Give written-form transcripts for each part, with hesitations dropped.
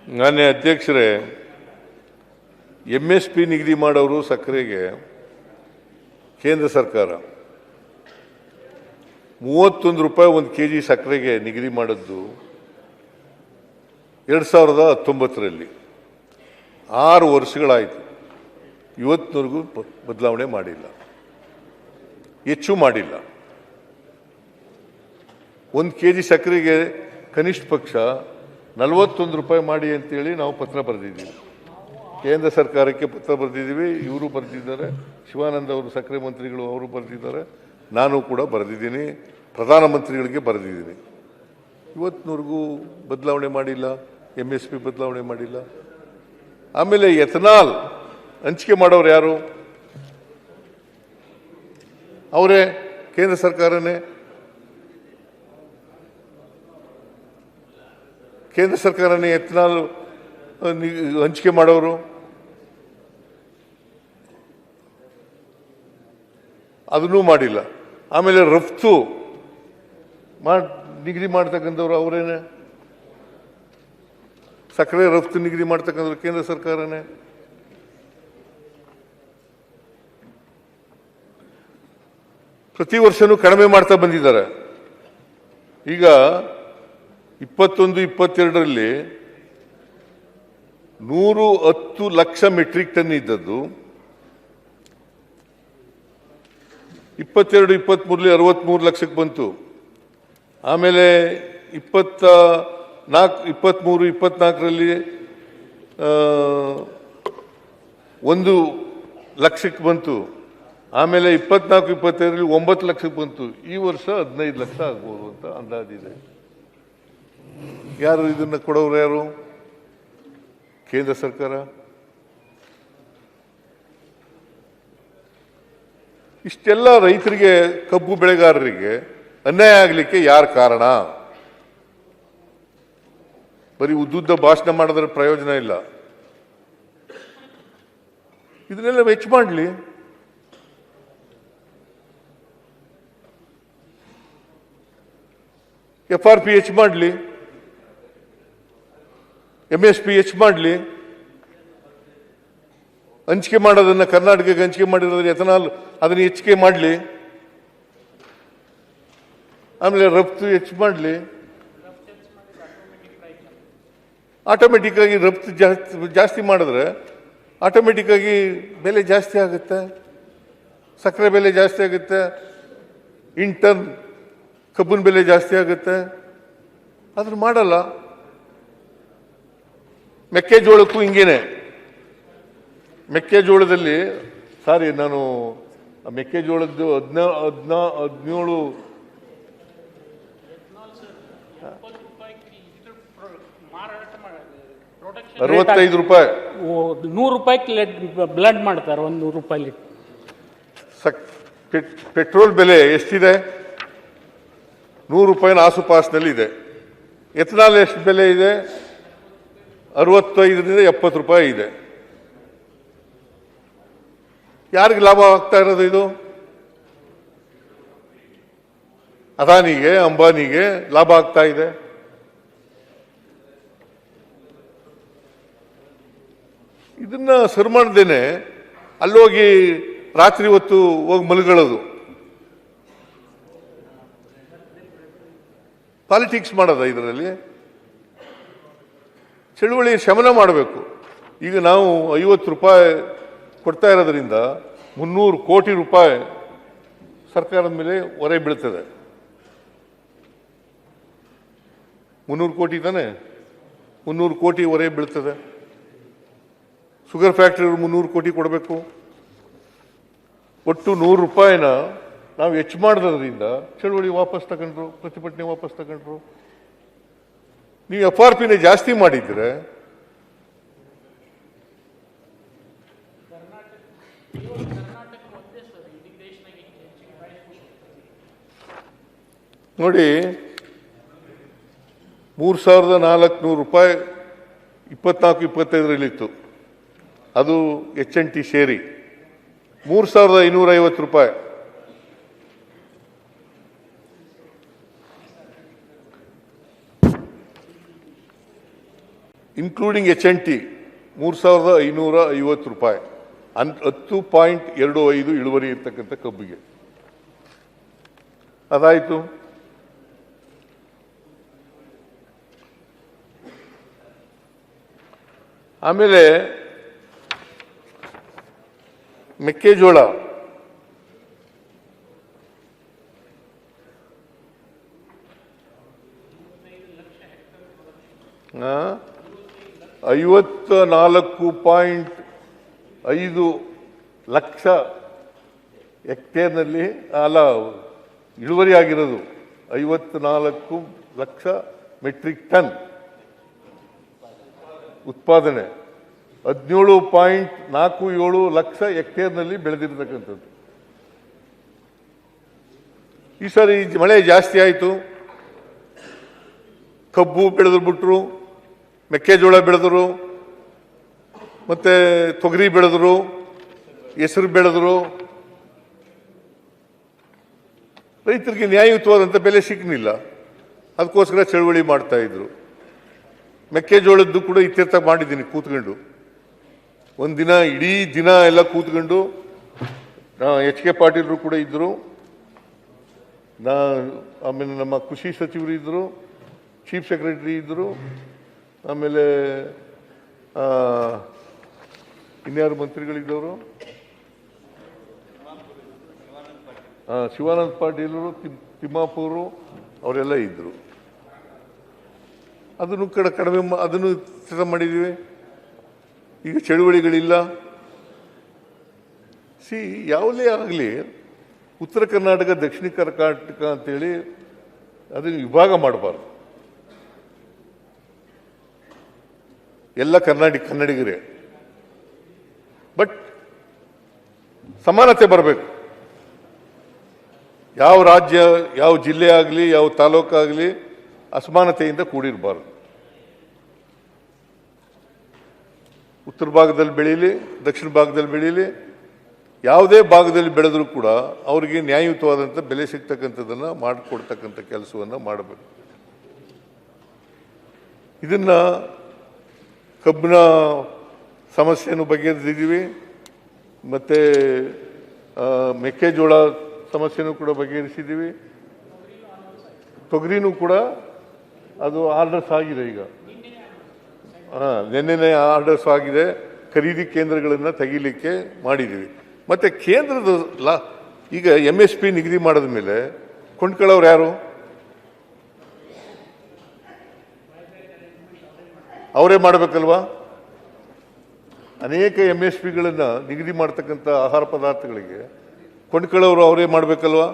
ಮಾನ್ಯ ಅಧ್ಯಕ್ಷರೇ, MSP ನಿಗದಿ ಮಾಡೋರು ಸಕ್ಕರೆಗೆ ಕೇಂದ್ರ ಸರ್ಕಾರ 31 ರೂಪಾಯಿ 1 kg ಸಕ್ಕರೆಗೆ ನಿಗದಿ ಮಾಡಿದ್ದು 2019ರಲ್ಲಿ 6 ವರ್ಷಗಳಾಯಿತು. ಇವತ್ತಿನವರೆಗೂ ಬದಲಾವಣೆ ಮಾಡಿಲ್ಲ, ಹೆಚ್ಚು ಮಾಡಿಲ್ಲ. 1 kg ಸಕ್ಕರೆಗೆ ಕನಿಷ್ಠ ಪಕ್ಷ 41 ರೂಪಾಯಿ ಮಾಡಿ ಅಂತೇಳಿ ನಾವು ಪತ್ರ ಬರೆದಿದ್ದೀವಿ. ಕೇಂದ್ರ ಸರ್ಕಾರಕ್ಕೆ ಪತ್ರ ಬರೆದಿದ್ದೀವಿ, ಇವರು ಬರೆದಿದ್ದಾರೆ, ಶಿವಾನಂದ ಅವರು ಸಕ್ಕರೆ ಮಂತ್ರಿಗಳು ಅವರು ಬರೆದಿದ್ದಾರೆ, ನಾನು ಕೂಡ ಬರೆದಿದ್ದೀನಿ, ಪ್ರಧಾನಮಂತ್ರಿಗಳಿಗೆ ಬರೆದಿದ್ದೀನಿ. ಇವತ್ತಿನವರೆಗೂ ಬದಲಾವಣೆ ಮಾಡಿಲ್ಲ, MSP ಬದಲಾವಣೆ ಮಾಡಿಲ್ಲ. ಆಮೇಲೆ ಎಥನಾಲ್ ಹಂಚಿಕೆ ಮಾಡೋರು ಯಾರು? ಅವರೇ, ಕೇಂದ್ರ ಸರ್ಕಾರನೇ. ಕೇಂದ್ರ ಸರ್ಕಾರನೇ ಎಥನಾಲ್ ಹಂಚಿಕೆ ಮಾಡೋರು. ಅದನ್ನೂ ಮಾಡಿಲ್ಲ. ಆಮೇಲೆ ರಫ್ತು ನಿಗದಿ ಮಾಡ್ತಕ್ಕಂಥವ್ರು ಅವರೇನೆ. ಸಕ್ಕರೆ ರಫ್ತು ನಿಗದಿ ಮಾಡ್ತಕ್ಕಂಥವ್ರು ಕೇಂದ್ರ ಸರ್ಕಾರನೇ. ಪ್ರತಿ ವರ್ಷನೂ ಕಡಿಮೆ ಮಾಡ್ತಾ ಬಂದಿದ್ದಾರೆ. ಈಗ 21-22ರಲ್ಲಿ 110 ಲಕ್ಷ ಮೆಟ್ರಿಕ್ ಟನ್ ಇದ್ದದ್ದು 22-23ರಲ್ಲಿ 63 ಲಕ್ಷಕ್ಕೆ ಬಂತು. ಆಮೇಲೆ 23-24ರಲ್ಲಿ 1 ಲಕ್ಷಕ್ಕೆ ಬಂತು. ಆಮೇಲೆ 24-25ರಲ್ಲಿ 9 ಲಕ್ಷಕ್ಕೆ ಬಂತು. ಈ ವರ್ಷ 15 ಲಕ್ಷ ಆಗ್ಬೋದು ಅಂತ ಅಂದಾಜಿದೆ. ಯಾರು ಇದನ್ನ ಕೊಡೋರು? ಯಾರು? ಕೇಂದ್ರ ಸರ್ಕಾರ. ಇಷ್ಟೆಲ್ಲ ರೈತರಿಗೆ, ಕಬ್ಬು ಬೆಳೆಗಾರರಿಗೆ ಅನ್ಯಾಯ ಆಗಲಿಕ್ಕೆ ಯಾರು ಕಾರಣ? ಬರೀ ಉದ್ದುದ್ದ ಭಾಷಣ ಮಾಡಿದ್ರೆ ಪ್ರಯೋಜನ ಇಲ್ಲ. ಇದನ್ನೆಲ್ಲ ವೆಚ್ಚ ಮಾಡಲಿ. FRP ಹೆಚ್ಚು ಮಾಡಲಿ, MSP ಹೆಚ್ಚು ಮಾಡಲಿ. ಹಂಚಿಕೆ ಮಾಡೋದನ್ನ ಕರ್ನಾಟಕಕ್ಕೆ ಹಂಚಿಕೆ ಮಾಡಿರೋದ್ರೆ ಎಥನಾಲ್ ಅದನ್ನ ಹೆಚ್ಚಿಗೆ ಮಾಡಲಿ. ಆಮೇಲೆ ರಫ್ತು ಹೆಚ್ಚು ಮಾಡಲಿ. ಆಟೋಮೆಟಿಕ್ ಆಗಿ ರಫ್ತು ಜಾಸ್ತಿ ಮಾಡಿದ್ರೆ ಆಟೋಮೆಟಿಕ್ ಆಗಿ ಬೆಲೆ ಜಾಸ್ತಿ ಆಗುತ್ತೆ, ಸಕ್ಕರೆ ಬೆಲೆ ಜಾಸ್ತಿ ಆಗುತ್ತೆ, ಇನ್ ಟರ್ನ್ ಕಬ್ಬಿನ ಬೆಲೆ ಜಾಸ್ತಿ ಆಗುತ್ತೆ. ಆದ್ರೂ ಮಾಡಲ್ಲ. ಮೆಕ್ಕೆಜೋಳಕ್ಕೂ ಹಿಂಗೇನೆ. ಮೆಕ್ಕೆಜೋಳದಲ್ಲಿ ನಾನು ಮೆಕ್ಕೆಜೋಳದ್ದು 17 65 ರೂಪಾಯಿ, 100 ರೂಪಾಯಿ ಬ್ಲಡ್ ಮಾಡ್ತಾರೆ. 100 ರೂಪಾಯಿ ಪೆಟ್ರೋಲ್ ಬೆಲೆ ಎಷ್ಟಿದೆ? 100 ರೂಪಾಯಿನ ಆಸುಪಾಸಿನಲ್ಲಿ ಇದೆ. ಎಥನಾಲ್ ಎಷ್ಟು ಬೆಲೆ ಇದೆ? 65ರಿಂದ 70 ರೂಪಾಯಿ ಇದೆ. ಯಾರಿಗೆ ಲಾಭ ಆಗ್ತಾ ಇರೋದು ಇದು? ಅದಾನಿಗೆ, ಅಂಬಾನಿಗೆ ಲಾಭ ಆಗ್ತಾ ಇದೆ. ಇದನ್ನ ಸರಿ ಮಾಡ್ದೇನೆ ಅಲ್ಲೋಗಿ ರಾತ್ರಿ ಹೊತ್ತು ಹೋಗಿ ಮಲಗಳೋದು, ಪಾಲಿಟಿಕ್ಸ್ ಮಾಡೋದ? ಇದರಲ್ಲಿ ಚಳುವಳಿ ಶಮನ ಮಾಡಬೇಕು. ಈಗ ನಾವು 50 ರೂಪಾಯಿ ಕೊಡ್ತಾ ಇರೋದ್ರಿಂದ 300 ಕೋಟಿ ರೂಪಾಯಿ ಸರ್ಕಾರದ ಮೇಲೆ ಹೊರೆ ಬೀಳ್ತದೆ. 300 ಕೋಟಿ ತಾನೆ, 300 ಕೋಟಿ ಹೊರೆ ಬೀಳ್ತದೆ. ಶುಗರ್ ಫ್ಯಾಕ್ಟರಿ 300 ಕೋಟಿ ಕೊಡಬೇಕು. ಒಟ್ಟು 100 ರೂಪಾಯಿನ ನಾವು ಹೆಚ್ಚು ಮಾಡೋದ್ರಿಂದ ಚಳುವಳಿ ವಾಪಸ್ ತಗೊಂಡ್ರು, ಪ್ರತಿಭಟನೆ ವಾಪಸ್ ತಗೊಂಡ್ರು. ನೀವು FRPನೇ ಜಾಸ್ತಿ ಮಾಡಿದ್ರೆ ನೋಡಿ, 3400 ರೂಪಾಯಿ 24-25ರಲ್ಲಿ ಇತ್ತು. ಅದು HNT ಸೇರಿ 3550 ರೂಪಾಯಿ. ಇನ್ಕ್ಲೂಡಿಂಗ್ HNT 3,550 ರೂಪಾಯಿ, 10.25 ಇಳುವರಿ ಇರ್ತಕ್ಕಂಥ ಕಬ್ಬಿಗೆ. ಅದಾಯಿತು. ಆಮೇಲೆ ಮೆಕ್ಕೆಜೋಳ ಆ, 54.5 ಲಕ್ಷ ಹೆಕ್ಟೇರ್ನಲ್ಲಿ ಅಲ್ಲ ಇಳುವರಿ ಆಗಿರೋದು 54 ಲಕ್ಷ ಮೆಟ್ರಿಕ್ ಟನ್ ಉತ್ಪಾದನೆ, 17.47 ಲಕ್ಷ ಹೆಕ್ಟೇರ್ನಲ್ಲಿ ಬೆಳೆದಿರ್ತಕ್ಕಂಥದ್ದು. ಈ ಸಾರಿ ಮಳೆ ಜಾಸ್ತಿ ಆಯಿತು, ಕಬ್ಬು ಬೆಳೆದು ಬಿಟ್ರು, ಮೆಕ್ಕೆಜೋಳ ಬೆಳೆದರು, ಮತ್ತೆ ತೊಗರಿ ಬೆಳೆದರು, ಹೆಸರು ಬೆಳೆದರು. ರೈತರಿಗೆ ನ್ಯಾಯಯುತವಾದಂಥ ಬೆಲೆ ಸಿಕ್ಕಲಿಲ್ಲ. ಅದಕ್ಕೋಸ್ಕರ ಚಳವಳಿ ಮಾಡ್ತಾ ಇದ್ರು. ಮೆಕ್ಕೆಜೋಳದ್ದು ಕೂಡ ಇತ್ಯರ್ಥ ಮಾಡಿದ್ದೀನಿ ಕೂತ್ಕೊಂಡು. ಒಂದಿನ ಇಡೀ ದಿನ ಎಲ್ಲ ಕೂತ್ಕೊಂಡು, HK ಪಾಟೀಲರು ಕೂಡ ಇದ್ದರು, ಆಮೇಲೆ ನಮ್ಮ ಕೃಷಿ ಸಚಿವರು ಇದ್ದರು, ಚೀಫ್ ಸೆಕ್ರೆಟರಿ ಇದ್ದರು, ಆಮೇಲೆ ಇನ್ಯಾರು ಮಂತ್ರಿಗಳಿದ್ದವರು, ಶಿವಾನಂದ ಪಾಟೀಲರು, ತಿಮ್ಮಾಪುರು ಅವರೆಲ್ಲ ಇದ್ದರು. ಅದನ್ನು ಅದನ್ನು ಸಿದ್ಧ ಮಾಡಿದ್ದೀವಿ. ಈಗ ಚಳುವಳಿಗಳಿಲ್ಲ. ಯಾವುದೇ ಆಗಲಿ ಉತ್ತರ ಕರ್ನಾಟಕ, ದಕ್ಷಿಣ ಕರ್ನಾಟಕ ಅಂತೇಳಿ ಅದನ್ನು ವಿಭಾಗ ಮಾಡಬಾರ್ದು. ಎಲ್ಲ ಕನ್ನಡಿಗರೇ. ಬಟ್ ಸಮಾನತೆ ಬರಬೇಕು. ಯಾವ ರಾಜ್ಯ, ಯಾವ ಜಿಲ್ಲೆ ಆಗಲಿ, ಯಾವ ತಾಲೂಕಾಗಲಿ ಅಸಮಾನತೆಯಿಂದ ಕೂಡಿರಬಾರ್ದು. ಉತ್ತರ ಭಾಗದಲ್ಲಿ ಬೆಳೀಲಿ, ದಕ್ಷಿಣ ಭಾಗದಲ್ಲಿ ಬೆಳೀಲಿ, ಯಾವುದೇ ಭಾಗದಲ್ಲಿ ಬೆಳೆದರೂ ಕೂಡ ಅವರಿಗೆ ನ್ಯಾಯಯುತವಾದಂಥ ಬೆಲೆ ಸಿಗ್ತಕ್ಕಂಥದ್ದನ್ನು ಮಾಡಿಕೊಡ್ತಕ್ಕಂಥ ಕೆಲಸವನ್ನು ಮಾಡಬೇಕು. ಇದನ್ನು ಕಬ್ಬಿನ ಸಮಸ್ಯೆಯನ್ನು ಬಗೆಹರಿಸಿದ್ದೀವಿ, ಮತ್ತು ಮೆಕ್ಕೆಜೋಳ ಸಮಸ್ಯೆನೂ ಕೂಡ ಬಗೆಹರಿಸಿದ್ದೀವಿ. ತೊಗರಿನೂ ಕೂಡ ಅದು ಆರ್ಡರ್ಸ್ ಆಗಿದೆ. ಈಗ ನಿನ್ನೆ ಆರ್ಡರ್ಸ್ ಆಗಿದೆ. ಖರೀದಿ ಕೇಂದ್ರಗಳನ್ನು ತೆಗಿಲಿಕ್ಕೆ ಮಾಡಿದ್ದೀವಿ. ಮತ್ತು ಕೇಂದ್ರದ ಈಗ MSP ನಿಗದಿ ಮಾಡಿದ ಮೇಲೆ ಕೊಂಡ್ಕೊಳ್ಳೋರು ಯಾರು? ಅವರೇ ಮಾಡಬೇಕಲ್ವಾ? ಅನೇಕ MSPಗಳನ್ನು ನಿಗದಿ ಮಾಡ್ತಕ್ಕಂಥ ಆಹಾರ ಪದಾರ್ಥಗಳಿಗೆ ಕೊಂಡ್ಕೊಳ್ಳೋರು ಅವರೇ ಮಾಡಬೇಕಲ್ವಾ?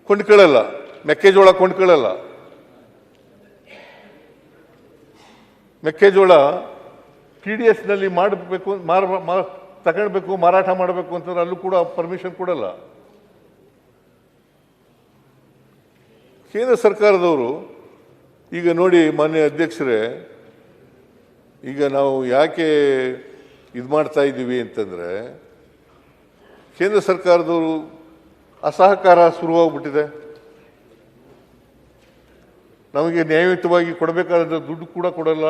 ಕೊಂಡ್ಕೊಳ್ಳಲ್ಲ, ಮೆಕ್ಕೆಜೋಳ ಕೊಂಡ್ಕೊಳ್ಳಲ್ಲ. ಮೆಕ್ಕೆಜೋಳ TDSನಲ್ಲಿ ಮಾಡಬೇಕು, ತಗೊಳ್ಬೇಕು, ಮಾರಾಟ ಮಾಡಬೇಕು ಅಂತಂದ್ರೆ ಅಲ್ಲೂ ಕೂಡ ಪರ್ಮಿಷನ್ ಕೊಡಲ್ಲ. ಕೇಂದ್ರ ಸರ್ಕಾರದವರು ಈಗ ನೋಡಿ, ಮಾನ್ಯ ಅಧ್ಯಕ್ಷರೇ, ಈಗ ನಾವು ಯಾಕೆ ಇದು ಮಾಡ್ತಾ ಇದ್ದೀವಿ ಅಂತಂದರೆ, ಕೇಂದ್ರ ಸರ್ಕಾರದವರು ಅಸಹಕಾರ ಶುರುವಾಗ್ಬಿಟ್ಟಿದೆ. ನಮಗೆ ನ್ಯಾಯಯುತವಾಗಿ ಕೊಡಬೇಕಾದ ದುಡ್ಡು ಕೂಡ ಕೊಡಲ್ಲ.